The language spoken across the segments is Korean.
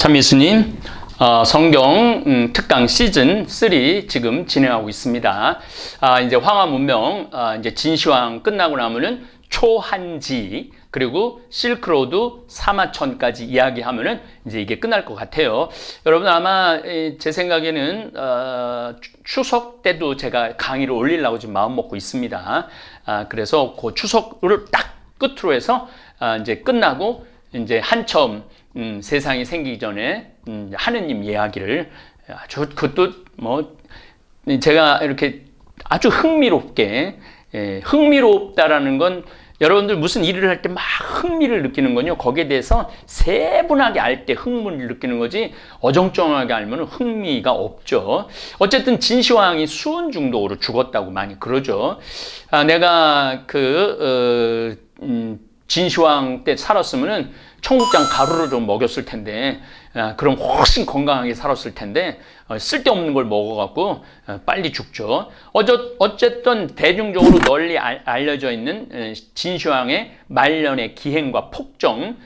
참 예수님, 성경 특강 시즌 3 지금 진행하고 있습니다. 이제 황하 문명, 이제 진시황 끝나고 나면은 초한지, 그리고 실크로드 사마천까지 이야기하면은 이제 이게 끝날 것 같아요. 여러분 아마 제 생각에는 추석 때도 제가 강의를 올리려고 지금 마음 먹고 있습니다. 그래서 그 추석을 딱 끝으로 해서 이제 끝나고 이제 한참 세상이 생기기 전에 하느님 이야기를 아주 그것도 뭐 제가 이렇게 아주 흥미롭게 흥미롭다라는 건 여러분들 무슨 일을 할 때 막 흥미를 느끼는 건요, 거기에 대해서 세분하게 알 때 흥미를 느끼는 거지 어정쩡하게 알면 흥미가 없죠. 어쨌든 진시황이 수은 중독으로 죽었다고 많이 그러죠. 내가 진시황 때 살았으면은 청국장 가루를 좀 먹였을 텐데, 그럼 훨씬 건강하게 살았을 텐데 쓸데없는 걸 먹어갖고 빨리 죽죠. 어쨌든 대중적으로 널리 알려져 있는 진시황의 말년의 기행과 폭정,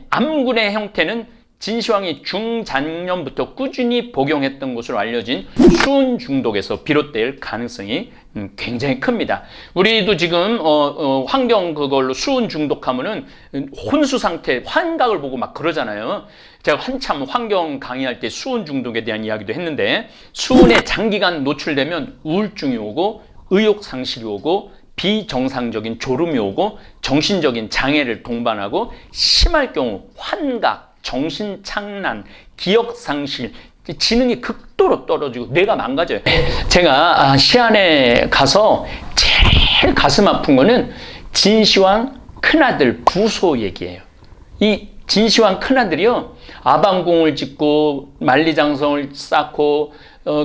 암군의 형태는 진시황이 중장년부터 꾸준히 복용했던 것으로 알려진 수은 중독에서 비롯될 가능성이 굉장히 큽니다. 우리도 지금 환경 그걸로 수은 중독하면은 혼수 상태, 환각을 보고 막 그러잖아요. 제가 한참 환경 강의할 때 수은 중독에 대한 이야기도 했는데, 수은에 장기간 노출되면 우울증이 오고 의욕 상실이 오고 비정상적인 졸음이 오고 정신적인 장애를 동반하고 심할 경우 환각, 정신착란, 기억상실, 지능이 극도로 떨어지고 뇌가 망가져요. 제가 시안에 가서 제일 가슴 아픈 거는 진시황 큰아들 부소 얘기예요. 이 진시황 큰아들이요, 아방궁을 짓고 만리장성을 쌓고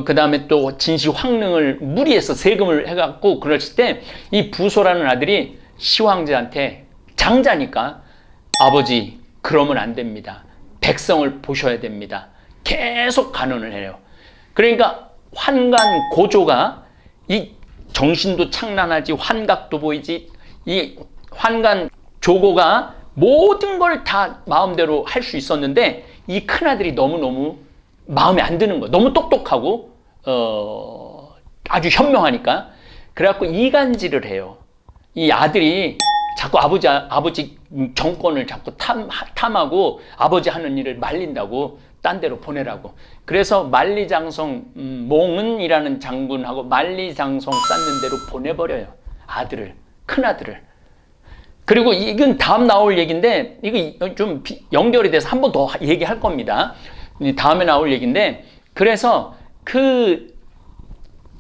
그 다음에 또 진시황릉을 무리해서 세금을 해갖고 그랬을 때 이 부소라는 아들이 시황제한테, 장자니까, 아버지 그러면 안 됩니다. 백성을 보셔야 됩니다. 계속 간언을 해요. 그러니까 환관 고조가, 이 정신도 창란하지, 환각도 보이지, 이 환관 조고가 모든 걸 다 마음대로 할 수 있었는데 이 큰아들이 너무너무 마음에 안 드는 거예요. 너무 똑똑하고 아주 현명하니까. 그래갖고 이간질을 해요. 이 아들이 자꾸 아버지 정권을 자꾸 탐하고 아버지 하는 일을 말린다고, 딴 데로 보내라고. 그래서 만리장성 몽은이라는 장군하고 만리장성 쌓는 데로 보내버려요. 아들을, 큰아들을. 그리고 이건 다음 나올 얘기인데, 이거 좀 연결이 돼서 한 번 더 얘기할 겁니다. 다음에 나올 얘기인데, 그래서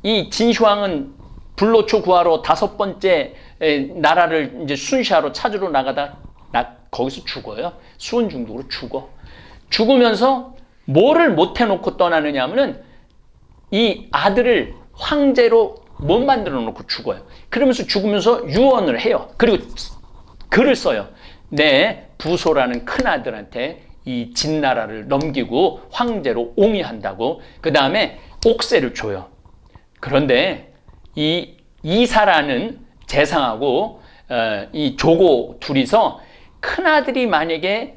이 진시황은 불로초 구하러 5번째 나라를 이제 순시하러 찾으러 나가다 거기서 죽어요. 수은 중독으로 죽어. 죽으면서 뭐를 못 해놓고 떠나느냐 하면은 이 아들을 황제로 못 만들어 놓고 죽어요. 그러면서 죽으면서 유언을 해요. 그리고 글을 써요. 내 부소라는 큰아들한테 이 진나라를 넘기고 황제로 옹위한다고. 그 다음에 옥세를 줘요. 그런데 이 이사라는 재상하고 이 조고 둘이서 큰아들이 만약에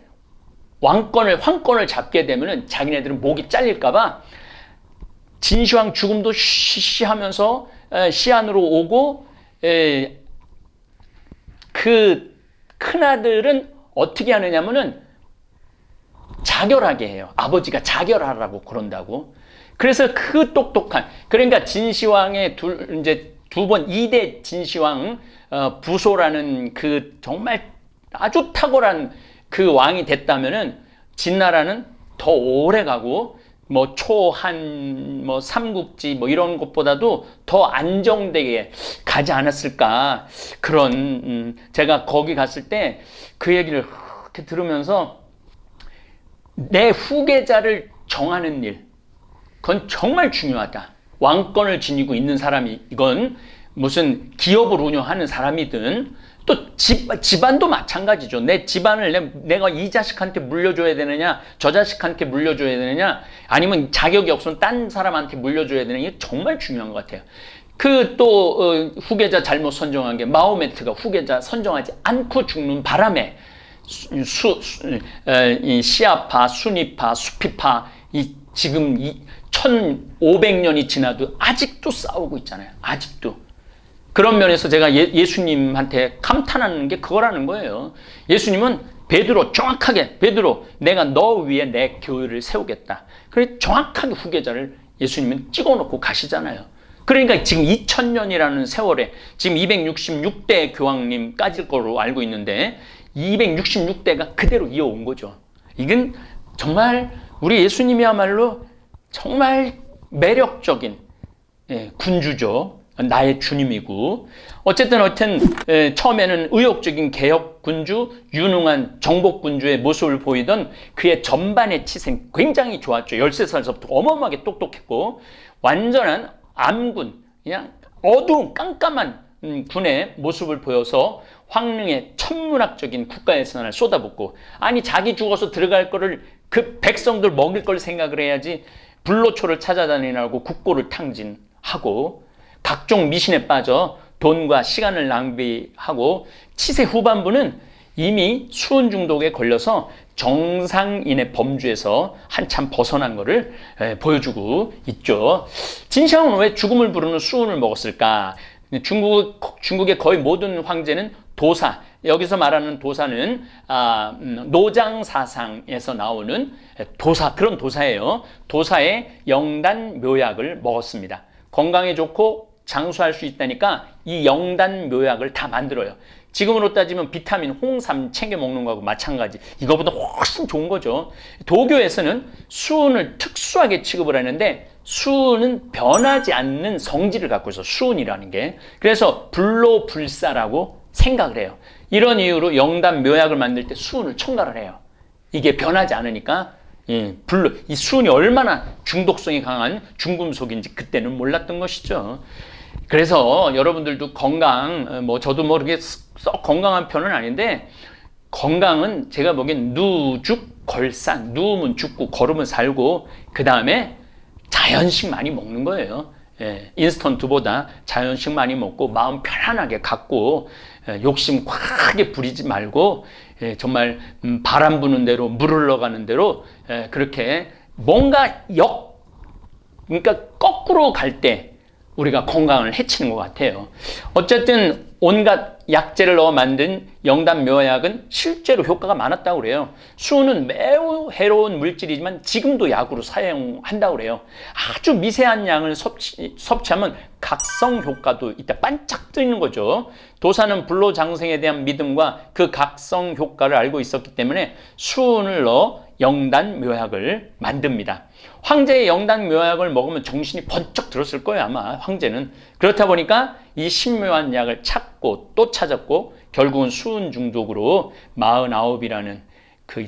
황권을 잡게 되면은 자기네들은 목이 잘릴까봐 진시황 죽음도 쉬쉬하면서 시안으로 오고, 그 큰아들은 어떻게 하느냐면은 자결하게 해요. 아버지가 자결하라고 그런다고. 그래서 그 똑똑한, 그러니까 진시황의 이제 두 번 2대 진시황 부소라는 그 정말 아주 탁월한 그 왕이 됐다면은 진나라는 더 오래 가고, 뭐 초한, 뭐 삼국지 뭐 이런 것보다도 더 안정되게 가지 않았을까. 그런 제가 거기 갔을 때 그 얘기를 이렇게 들으면서 내 후계자를 정하는 일, 그건 정말 중요하다. 왕권을 지니고 있는 사람이, 이건 무슨 기업을 운영하는 사람이든 또 집안도 마찬가지죠. 내 집안을 내가 이 자식한테 물려줘야 되느냐, 저 자식한테 물려줘야 되느냐, 아니면 자격이 없으면 딴 사람한테 물려줘야 되느냐, 이게 정말 중요한 것 같아요. 후계자 잘못 선정한 게, 마호메트가 후계자 선정하지 않고 죽는 바람에 이 시아파, 순위파, 수피파, 지금 1500년이 지나도 아직도 싸우고 있잖아요. 아직도. 그런 면에서 제가 예수님한테 감탄하는 게 그거라는 거예요. 예수님은 정확하게 베드로, 내가 너 위에 내 교회를 세우겠다. 그래 정확하게 후계자를 예수님은 찍어놓고 가시잖아요. 그러니까 지금 2000년이라는 세월에 지금 266대 교황님 까질 거로 알고 있는데 266대가 그대로 이어온 거죠. 이건 정말 우리 예수님이야말로 정말 매력적인 군주죠. 나의 주님이고 어쨌든 처음에는 의욕적인 개혁군주, 유능한 정복군주의 모습을 보이던 그의 전반의 치생 굉장히 좋았죠. 13살서부터 어마어마하게 똑똑했고 완전한 암군, 그냥 어두운 깜깜한 군의 모습을 보여서 황릉의 천문학적인 국가예산을 쏟아붓고 아니 자기 죽어서 들어갈 거를 그 백성들 먹일 걸 생각을 해야지 불로초를 찾아다니라고 국고를 탕진하고 각종 미신에 빠져 돈과 시간을 낭비하고 치세 후반부는 이미 수은 중독에 걸려서 정상인의 범주에서 한참 벗어난 것을 보여주고 있죠. 진시황은 왜 죽음을 부르는 수은을 먹었을까? 중국의 거의 모든 황제는 도사, 여기서 말하는 도사는 노장사상에서 나오는 그런 도사예요. 도사의 영단 묘약을 먹었습니다. 건강에 좋고 장수할 수 있다니까 이 영단 묘약을 다 만들어요. 지금으로 따지면 비타민, 홍삼 챙겨 먹는 거하고 마찬가지. 이거보다 훨씬 좋은 거죠. 도교에서는 수은을 특수하게 취급을 하는데 수은은 변하지 않는 성질을 갖고 있어. 수은이라는 게. 그래서 불로불사라고 생각을 해요. 이런 이유로 영단 묘약을 만들 때 수은을 첨가를 해요. 이게 변하지 않으니까 이 수은이 얼마나 중독성이 강한 중금속인지 그때는 몰랐던 것이죠. 그래서 여러분들도 건강, 저도 이렇게 썩 건강한 편은 아닌데 건강은 제가 보기엔 누죽걸산, 누우면 죽고 걸으면 살고 그 다음에 자연식 많이 먹는 거예요. 인스턴트보다 자연식 많이 먹고 마음 편안하게 갖고 욕심 과하게 부리지 말고 정말 바람 부는 대로 물 흘러가는 대로 그렇게 뭔가 그러니까 거꾸로 갈 때 우리가 건강을 해치는 것 같아요. 어쨌든 온갖 약재를 넣어 만든 영단 묘약은 실제로 효과가 많았다고 그래요. 수은은 매우 해로운 물질이지만 지금도 약으로 사용한다고 그래요. 아주 미세한 양을 섭취하면 각성 효과도 있다. 반짝 뜨는 거죠. 도사는 불로장생에 대한 믿음과 그 각성 효과를 알고 있었기 때문에 수은을 넣어 영단 묘약을 만듭니다. 황제의 영단 묘약을 먹으면 정신이 번쩍 들었을 거예요, 아마 황제는. 그렇다 보니까 이 신묘한 약을 찾고 또 찾았고 결국은 수은 중독으로 49이라는 그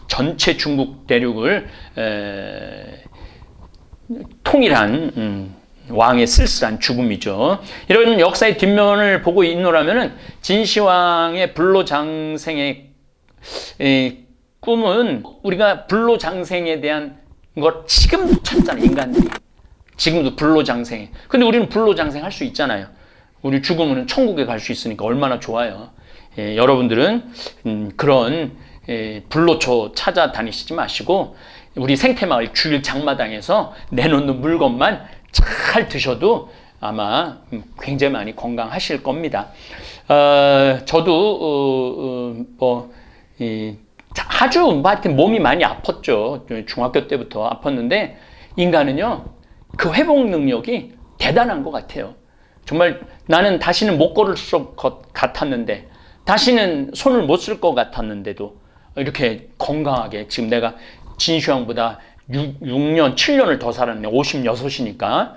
전체 중국 대륙을 통일한 왕의 쓸쓸한 죽음이죠. 이런 역사의 뒷면을 보고 있노라면은 진시황의 불로장생의 꿈은 우리가 불로장생에 대한 걸 지금도 찾잖아요, 인간들이. 지금도 불로장생. 근데 우리는 불로장생 할 수 있잖아요. 우리 죽으면 천국에 갈 수 있으니까 얼마나 좋아요. 여러분들은 그런 불로초 찾아다니시지 마시고 우리 생태마을 주일 장마당에서 내놓는 물건만 잘 드셔도 아마 굉장히 많이 건강하실 겁니다. 저도 아주 하여튼 몸이 많이 아팠죠. 중학교 때부터 아팠는데 인간은요 그 회복 능력이 대단한 것 같아요. 정말 나는 다시는 못 걸을 것 같았는데 다시는 손을 못 쓸 것 같았는데도 이렇게 건강하게 지금 내가 진시황보다 6년, 7년을 더 살았네. 56이니까.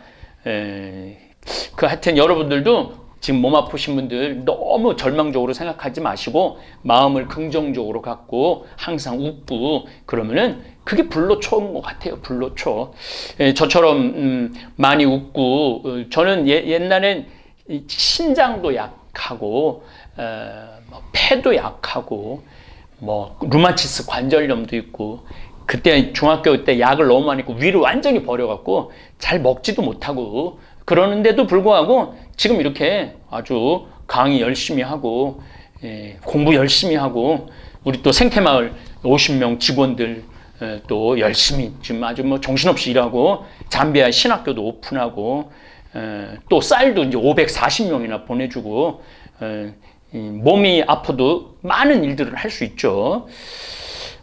하여튼 여러분들도 지금 몸 아프신 분들 너무 절망적으로 생각하지 마시고 마음을 긍정적으로 갖고 항상 웃고 그러면은 그게 불로초인 것 같아요. 불로초. 저처럼 많이 웃고 저는 옛날엔 신장도 약하고 폐도 약하고 루마티스 관절염도 있고 그때 중학교 때 약을 너무 많이 먹고 위를 완전히 버려갖고 잘 먹지도 못하고 그러는데도 불구하고 지금 이렇게 아주 강의 열심히 하고 공부 열심히 하고 우리 또 생태마을 50명 직원들 또 열심히 지금 아주 뭐 정신없이 일하고 잠비아 신학교도 오픈하고 또 쌀도 이제 540명이나 보내주고 몸이 아파도 많은 일들을 할 수 있죠.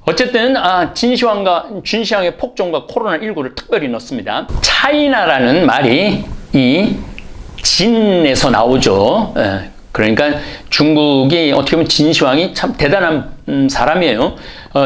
어쨌든 진시황의 폭정과 코로나19를 특별히 넣습니다. 차이나라는 말이 이 진에서 나오죠. 그러니까 중국이 어떻게 보면 진시황이 참 대단한 사람이에요.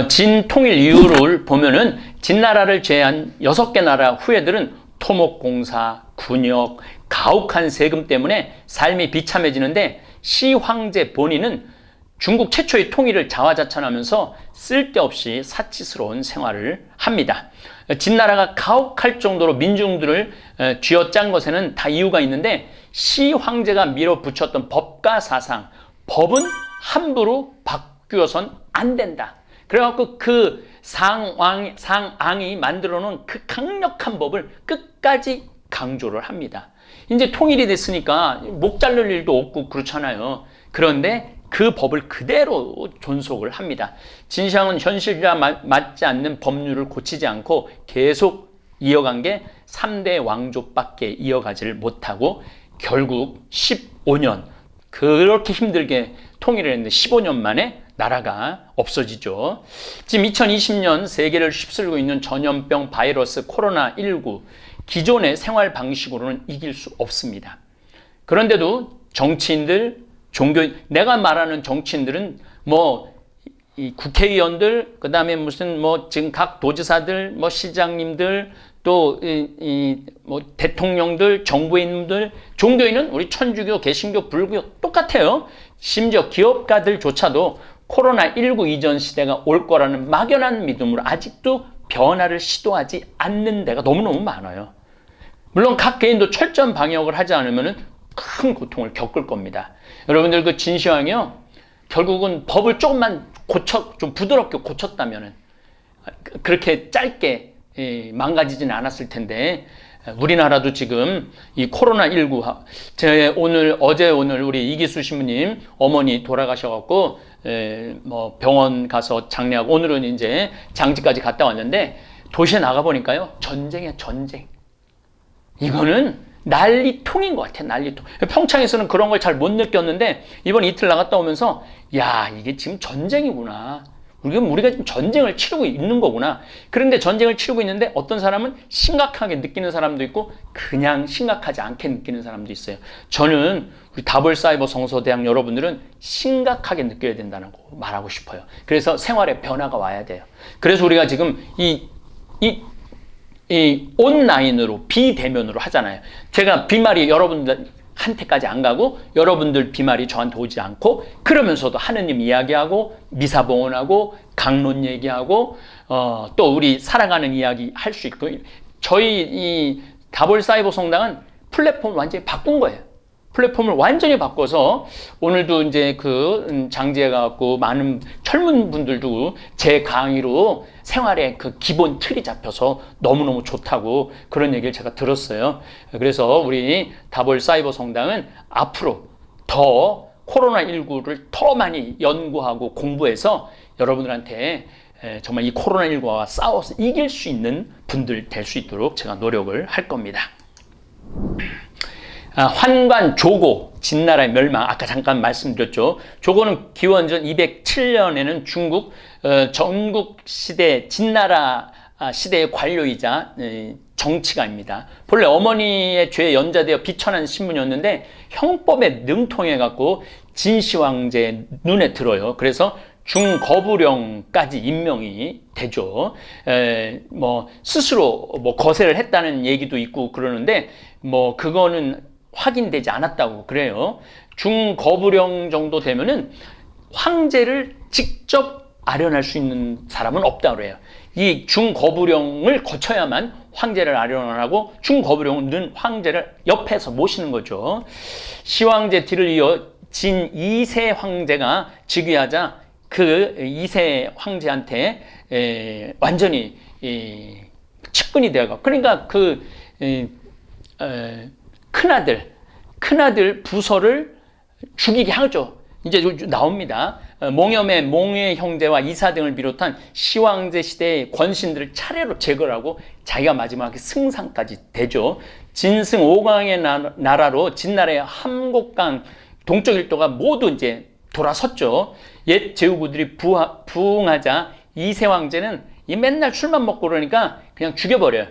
진 통일 이후를 보면은 진나라를 제외한 6개 나라 후예들은 토목공사, 군역, 가혹한 세금 때문에 삶이 비참해지는데 시황제 본인은 중국 최초의 통일을 자화자찬하면서 쓸데없이 사치스러운 생활을 합니다. 진나라가 가혹할 정도로 민중들을 쥐어짠 것에는 다 이유가 있는데 시황제가 밀어붙였던 법과 사상, 법은 함부로 바뀌어선 안 된다. 그래갖고 그 상앙이 만들어 놓은 그 강력한 법을 끝까지 강조를 합니다. 이제 통일이 됐으니까 목 자를 일도 없고 그렇잖아요. 그런데 그 법을 그대로 존속을 합니다. 진시황은 현실과 맞지 않는 법률을 고치지 않고 계속 이어간 게 3대 왕족밖에 이어가지를 못하고 결국 15년 그렇게 힘들게 통일을 했는데 15년 만에 나라가 없어지죠. 지금 2020년 세계를 휩쓸고 있는 전염병 바이러스 코로나19 기존의 생활 방식으로는 이길 수 없습니다. 그런데도 정치인들, 종교인, 내가 말하는 정치인들은 이 국회의원들, 그 다음에 무슨 지금 각 도지사들, 시장님들, 또 대통령들, 정부인들, 종교인은 우리 천주교, 개신교, 불교 똑같아요. 심지어 기업가들조차도 코로나19 이전 시대가 올 거라는 막연한 믿음으로 아직도 변화를 시도하지 않는 데가 너무너무 많아요. 물론 각 개인도 철저한 방역을 하지 않으면 큰 고통을 겪을 겁니다. 여러분들 그 진시황이요, 결국은 법을 조금만 좀 부드럽게 고쳤다면 그렇게 짧게 망가지지는 않았을 텐데, 우리나라도 지금 이 코로나19 어제 오늘 우리 이기수 신부님 어머니 돌아가셔갖고 병원 가서 장례하고 오늘은 이제 장지까지 갔다 왔는데 도시에 나가 보니까요, 전쟁이야, 전쟁. 이거는 난리통인 것 같아, 난리통. 평창에서는 그런 걸 잘 못 느꼈는데 이번 이틀 나갔다 오면서 야, 이게 지금 전쟁이구나. 우리가 지금 전쟁을 치르고 있는 거구나. 그런데 전쟁을 치르고 있는데 어떤 사람은 심각하게 느끼는 사람도 있고 그냥 심각하지 않게 느끼는 사람도 있어요. 저는 우리 다볼사이버 성서대학 여러분들은 심각하게 느껴야 된다는 거 말하고 싶어요. 그래서 생활에 변화가 와야 돼요. 그래서 우리가 지금 이 온라인으로 비대면으로 하잖아요. 제가 빈말이 여러분들한테까지 안 가고 여러분들 빈말이 저한테 오지 않고 그러면서도 하느님 이야기하고 미사봉헌하고 강론 얘기하고 또 우리 살아가는 이야기 할 수 있고, 저희 이 다볼사이버 성당은 플랫폼을 완전히 바꾼 거예요. 플랫폼을 완전히 바꿔서 오늘도 이제 장지에 가고 많은 젊은 분들도 제 강의로 생활의 그 기본 틀이 잡혀서 너무너무 좋다고 그런 얘기를 제가 들었어요. 그래서 우리 다볼사이버 성당은 앞으로 더 코로나19를 더 많이 연구하고 공부해서 여러분들한테 정말 이 코로나19와 싸워서 이길 수 있는 분들 될 수 있도록 제가 노력을 할 겁니다. 환관 조고, 진나라의 멸망, 아까 잠깐 말씀드렸죠. 조고는 기원전 207년에는 중국 전국 시대 진나라 시대의 관료이자 정치가입니다. 본래 어머니의 죄에 연좌되어 비천한 신분이었는데 형법에 능통해갖고 진시황제 눈에 들어요. 그래서 중거부령까지 임명이 되죠. 스스로 거세를 했다는 얘기도 있고 그러는데 그거는 확인되지 않았다고 그래요. 중거부령 정도 되면은 황제를 직접 아련할 수 있는 사람은 없다고 그래요. 이 중거부령을 거쳐야만 황제를 아련하고 중거부령은 황제를 옆에서 모시는 거죠. 시황제 뒤를 이어 진 2세 황제가 즉위하자 그 2세 황제한테 완전히 측근이 되어가. 그러니까 큰아들 부서를 죽이게 하죠. 이제 나옵니다. 몽염의 몽유의 형제와 이사 등을 비롯한 시황제 시대의 권신들을 차례로 제거하고 자기가 마지막에 승상까지 되죠. 진승 5강의 나라로 진나라의 함곡강 동쪽 일도가 모두 이제 돌아섰죠. 옛 제후구들이 부흥하자 이세 황제는 이 맨날 술만 먹고 그러니까 그냥 죽여버려요.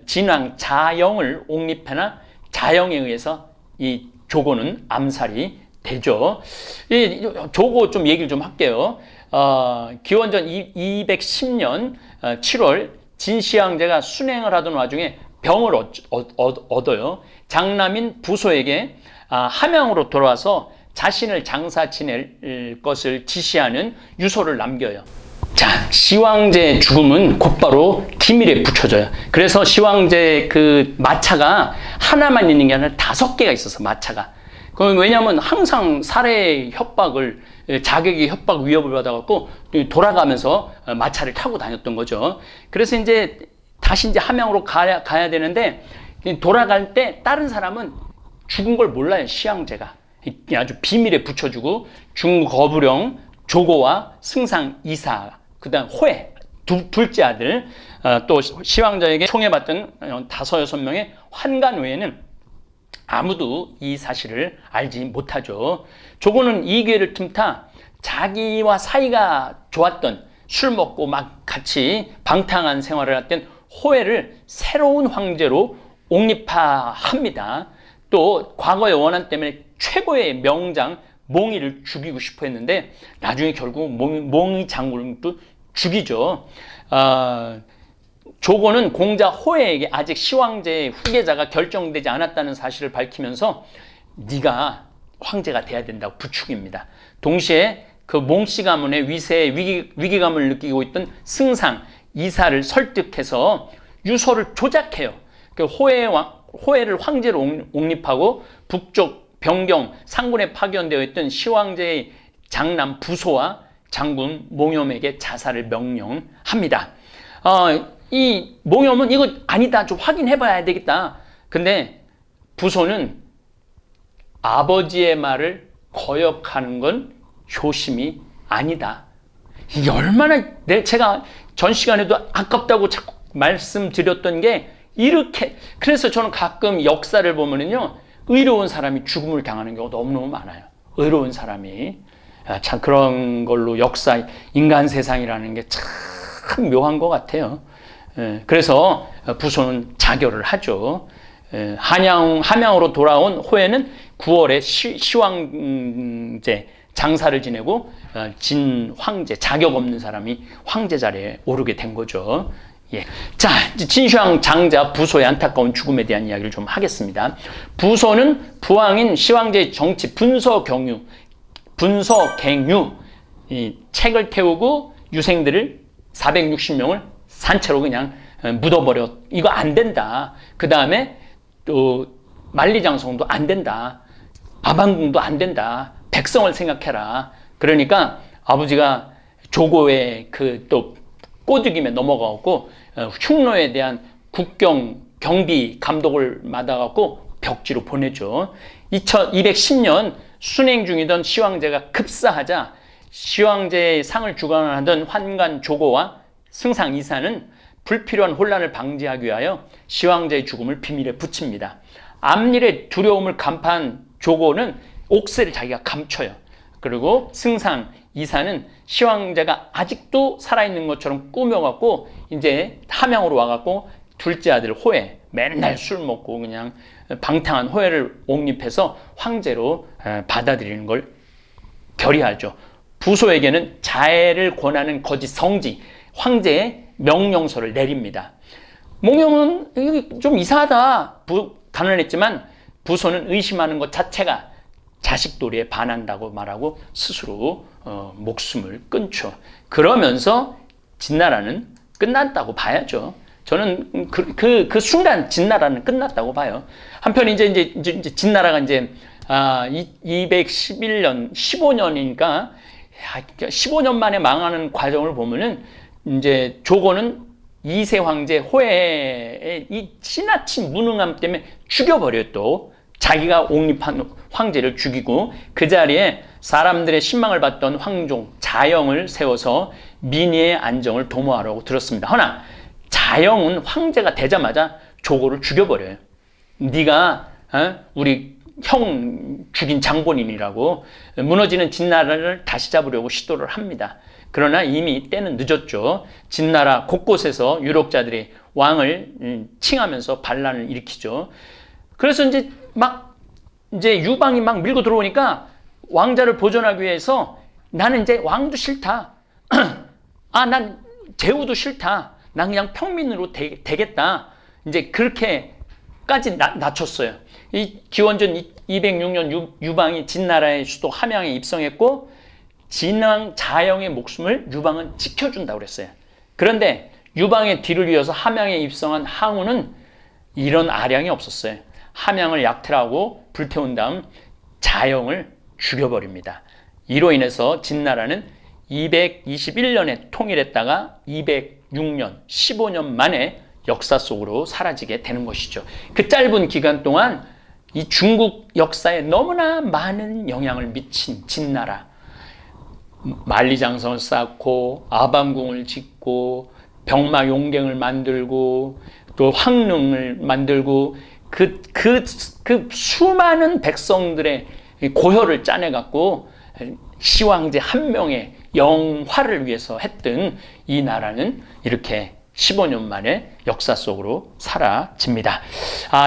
진왕 자영을 옹립하나 자영에 의해서 이 조고는 암살이 되죠. 이 조고 좀 얘기를 좀 할게요. 기원전 210년 7월 진시 황제가 순행을 하던 와중에 병을 얻어요. 장남인 부소에게 함양으로 돌아와서 자신을 장사 지낼 것을 지시하는 유서를 남겨요. 자, 시황제의 죽음은 곧바로 기밀에 붙여져요. 그래서 시황제 그 마차가 하나만 있는 게 아니라 5개가 있었어, 마차가. 왜냐하면 항상 살해 협박을, 자객의 협박 위협을 받아갖고 돌아가면서 마차를 타고 다녔던 거죠. 그래서 이제 다시 이제 함양으로 가야 되는데 돌아갈 때 다른 사람은 죽은 걸 몰라요, 시황제가. 아주 비밀에 붙여주고 중거부령 조고와 승상 이사, 그 다음 호해, 둘째 아들, 또 시황자에게 총애받던 5, 6명의 환관 외에는 아무도 이 사실을 알지 못하죠. 조고는 이 기회를 틈타 자기와 사이가 좋았던, 술 먹고 막 같이 방탕한 생활을 했던 호해를 새로운 황제로 옹립합니다. 또 과거의 원한 때문에 최고의 명장 몽이를 죽이고 싶어 했는데 나중에 결국 몽이 장군도 죽이죠. 조고는 공자 호해에게 아직 시황제의 후계자가 결정되지 않았다는 사실을 밝히면서 네가 황제가 돼야 된다고 부추깁니다. 동시에 그 몽씨 가문의 위세에 위기감을 느끼고 있던 승상 이사를 설득해서 유서를 조작해요. 그 호해를 황제로 옹립하고 북쪽 병경 상군에 파견되어 있던 시황제의 장남 부소와 장군 몽염에게 자살을 명령합니다. 이 몽염은 이거 아니다, 좀 확인해봐야 되겠다. 근데 부소는 아버지의 말을 거역하는 건 효심이 아니다. 이게 얼마나 제가 전 시간에도 아깝다고 자꾸 말씀드렸던 게 이렇게, 그래서 저는 가끔 역사를 보면은요, 의로운 사람이 죽음을 당하는 경우가 너무너무 많아요. 의로운 사람이. 참 그런 걸로 역사, 인간 세상이라는 게 참 묘한 것 같아요. 그래서 부소는 자결을 하죠. 함양으로 돌아온 호해는 9월에 시황제 장사를 지내고 진황제, 자격 없는 사람이 황제 자리에 오르게 된 거죠. 예. 자, 진시황 장자 부소의 안타까운 죽음에 대한 이야기를 좀 하겠습니다. 부소는 부왕인 시황제의 정치 분서경유, 이 책을 태우고 유생들을 460명을 산채로 그냥 묻어버려. 이거 안 된다. 그 다음에 또 만리장성도 안 된다. 아방궁도 안 된다. 백성을 생각해라. 그러니까 아버지가 조고의 그 또 꼬드김에 넘어가고 흉노에 대한 국경 경비 감독을 맡아갖고 벽지로 보내죠. 210년 순행 중이던 시황제가 급사하자 시황제의 상을 주관하던 환관 조고와 승상 이사는 불필요한 혼란을 방지하기 위하여 시황제의 죽음을 비밀에 붙입니다. 앞일의 두려움을 간파한 조고는 옥새를 자기가 감춰요. 그리고 승상 이사는 시황제가 아직도 살아있는 것처럼 꾸며갖고 이제 함양으로 와갖고 둘째 아들 호해, 맨날 술 먹고 그냥 방탕한 호해를 옹립해서 황제로 받아들이는 걸 결의하죠. 부소에게는 자해를 권하는 거짓 성지, 황제의 명령서를 내립니다. 몽염은 좀 이상하다 단언했지만 부소는 의심하는 것 자체가 자식 도리에 반한다고 말하고 스스로 목숨을 끊죠. 그러면서 진나라는 끝났다고 봐야죠. 저는 그 순간 진나라는 끝났다고 봐요. 한편 이제 진나라가 이제 211년 15년이니까 15년 만에 망하는 과정을 보면은 이제 조고는 이세 황제 호해의 이 지나친 무능함 때문에 죽여버려요. 또 자기가 옹립한 황제를 죽이고 그 자리에 사람들의 신망을 받던 황종 자영을 세워서 민의의 안정을 도모하라고 들었습니다. 허나 자영은 황제가 되자마자 조고를 죽여버려요. 네가 우리 형 죽인 장본인이라고 무너지는 진나라를 다시 잡으려고 시도를 합니다. 그러나 이미 때는 늦었죠. 진나라 곳곳에서 유력자들이 왕을 칭하면서 반란을 일으키죠. 그래서 이제 유방이 막 밀고 들어오니까 왕자를 보존하기 위해서 나는 이제 왕도 싫다. 난 제후도 싫다. 난 그냥 평민으로 되겠다. 이제 그렇게까지 낮췄어요. 이 기원전 206년 유방이 진나라의 수도 함양에 입성했고 진왕 자영의 목숨을 유방은 지켜준다고 그랬어요. 그런데 유방의 뒤를 이어서 함양에 입성한 항우는 이런 아량이 없었어요. 함양을 약탈하고 불태운 다음 자영을 죽여버립니다. 이로 인해서 진나라는 221년에 통일했다가 206년, 15년 만에 역사 속으로 사라지게 되는 것이죠. 그 짧은 기간 동안 이 중국 역사에 너무나 많은 영향을 미친 진나라, 만리장성을 쌓고 아방궁을 짓고 병마용갱을 만들고 또 황릉을 만들고 그 수많은 백성들의 고혈을 짜내갖고 시황제 한 명의 영화를 위해서 했던 이 나라는 이렇게 15년 만에 역사 속으로 사라집니다.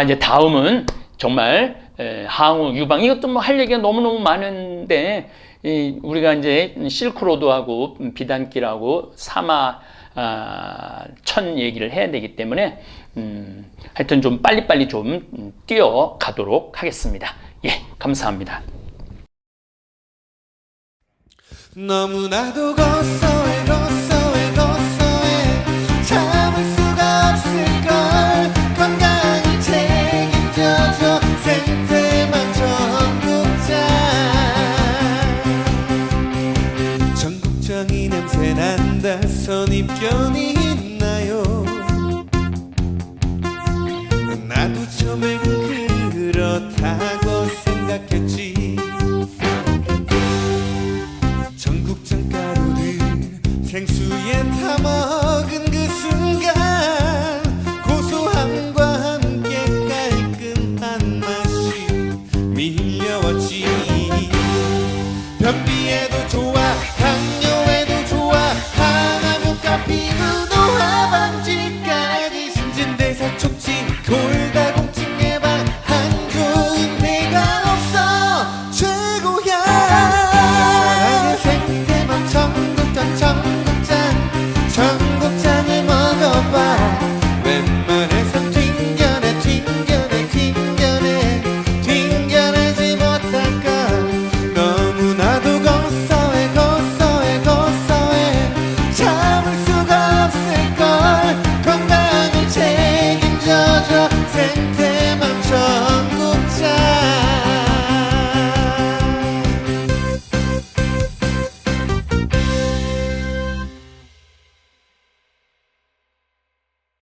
이제 다음은 정말 항우, 유방, 이것도 뭐 할 얘기가 너무너무 많은데 우리가 이제 실크로드하고 비단길하고 사마 천 얘기를 해야 되기 때문에 하여튼 좀 빨리빨리 좀 뛰어가도록 하겠습니다. 예, 감사합니다. 너무나도 고소해 참을 수가 없을걸. 건강을 책임져줘 생태만 전국장. 전국장이 냄새 난다. 선입견이 있나요? 나도 처음엔 그렇다고 생각했지. 전국장 가루를 생수에 타먹은 그 순간